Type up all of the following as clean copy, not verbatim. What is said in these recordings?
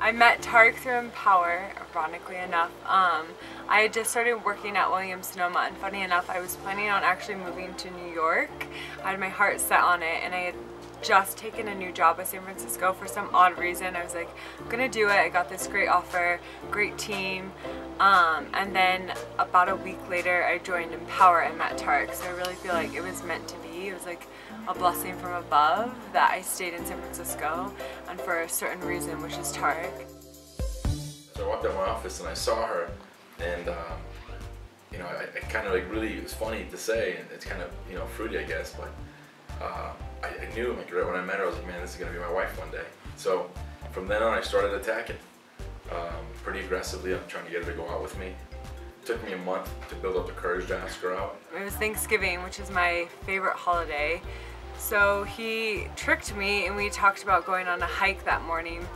I met TAREQ through Empower, ironically enough. I had just started working at Williams-Sonoma, and funny enough, I was planning on actually moving to New York. I had my heart set on it, and I had just taken a new job at San Francisco for some odd reason. I was like, I'm gonna do it. I got this great offer, great team, and then about a week later I joined Empower and met TAREQ, so I really feel like it was meant to be. It was like a blessing from above that I stayed in San Francisco and for a certain reason, which is TAREQ. So I walked out of my office and I saw her, and you know, I kind of like really, it was funny to say, and it's kind of, you know, fruity I guess, but I knew, like, right when I met her, I was like, man, this is gonna be my wife one day. So from then on I started attacking pretty aggressively. I'm trying to get her to go out with me. It took me a month to build up the courage to ask her out. It was Thanksgiving, which is my favorite holiday. So he tricked me and we talked about going on a hike that morning.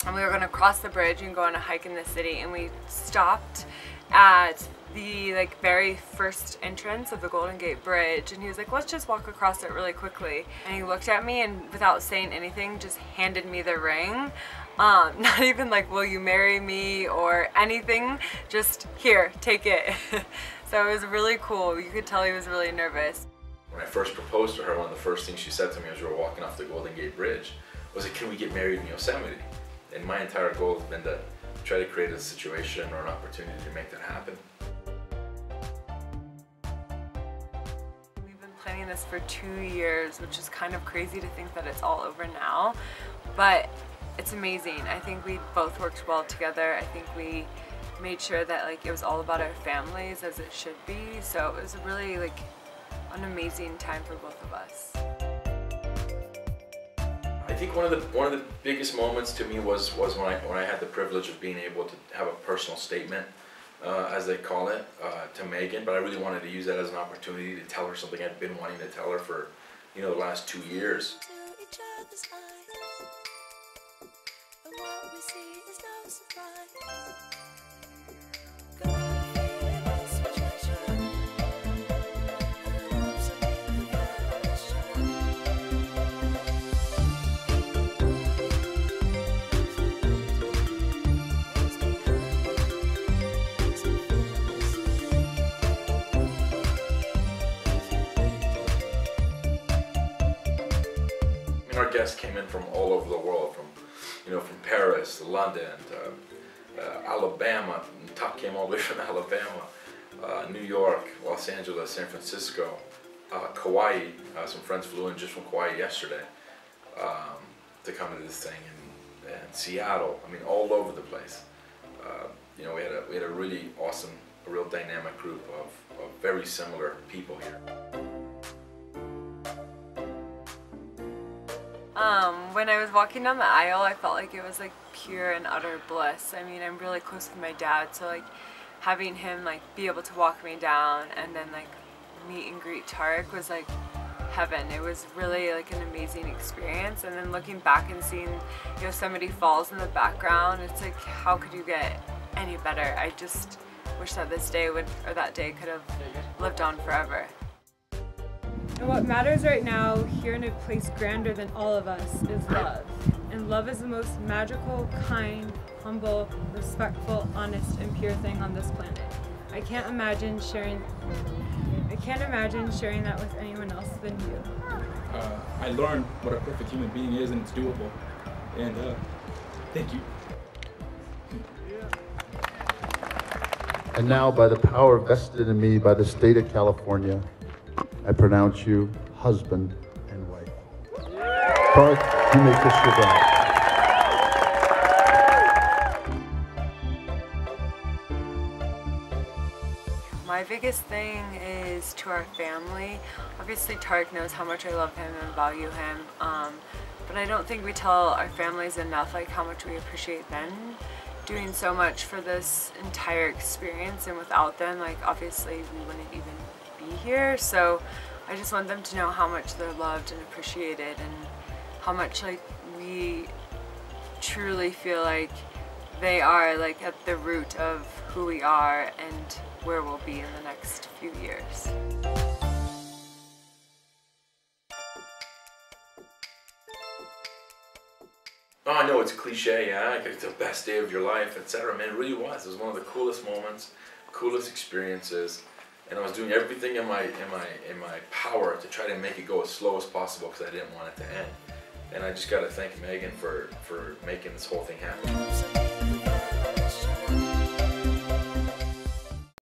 And we were going to cross the bridge and go on a hike in the city, and we stopped at the very first entrance of the Golden Gate Bridge, and he was like, let's just walk across it really quickly. And he looked at me and without saying anything just handed me the ring. Not even like, will you marry me or anything, just here, take it. So it was really cool. You could tell he was really nervous. When I first proposed to her, one of the first things she said to me as we were walking off the Golden Gate Bridge was like, can we get married in Yosemite? And my entire goal has been to try to create a situation or an opportunity to make that happen. We've been planning this for 2 years, which is kind of crazy to think that it's all over now, but it's amazing. I think we both worked well together. I think we made sure that it was all about our families, as it should be. So it was really an amazing time for both of us. I think one of the biggest moments to me was when I had the privilege of being able to have a personal statement, as they call it, to Megan. But I really wanted to use that as an opportunity to tell her something I'd been wanting to tell her for, you know, the last 2 years. Our guests came in from all over the world, from Paris, London, Alabama. Tuck came all the way from Alabama, New York, Los Angeles, San Francisco, Kauai. Some friends flew in just from Kauai yesterday to come to this thing, and Seattle. I mean, all over the place. You know, we had a really awesome, a real dynamic group of very similar people here. When I was walking down the aisle, I felt like it was pure and utter bliss. I mean, I'm really close with my dad, so having him be able to walk me down and then meet and greet TAREQ was heaven. It was really an amazing experience. And then looking back and seeing Yosemite Falls in the background, it's how could you get any better? I just wish that this day that day could have lived on forever. And what matters right now, here in a place grander than all of us, is love. And love is the most magical, kind, humble, respectful, honest, and pure thing on this planet. I can't imagine sharing that with anyone else than you. I learned what a perfect human being is, and it's doable. And thank you. And now, by the power vested in me by the state of California, I pronounce you husband and wife. TAREQ, you may kiss your bride. My biggest thing is to our family. Obviously, TAREQ knows how much I love him and value him, but I don't think we tell our families enough how much we appreciate them doing so much for this entire experience, and without them, obviously we wouldn't even be here. So I just want them to know how much they're loved and appreciated, and how much we truly feel they are at the root of who we are and where we'll be in the next few years. Oh, I know it's cliche, yeah, like it's the best day of your life, etc. Man, it really was. It was one of the coolest moments, coolest experiences, and I was doing everything in my power to try to make it go as slow as possible because I didn't want it to end. And I just got to thank Megan for making this whole thing happen.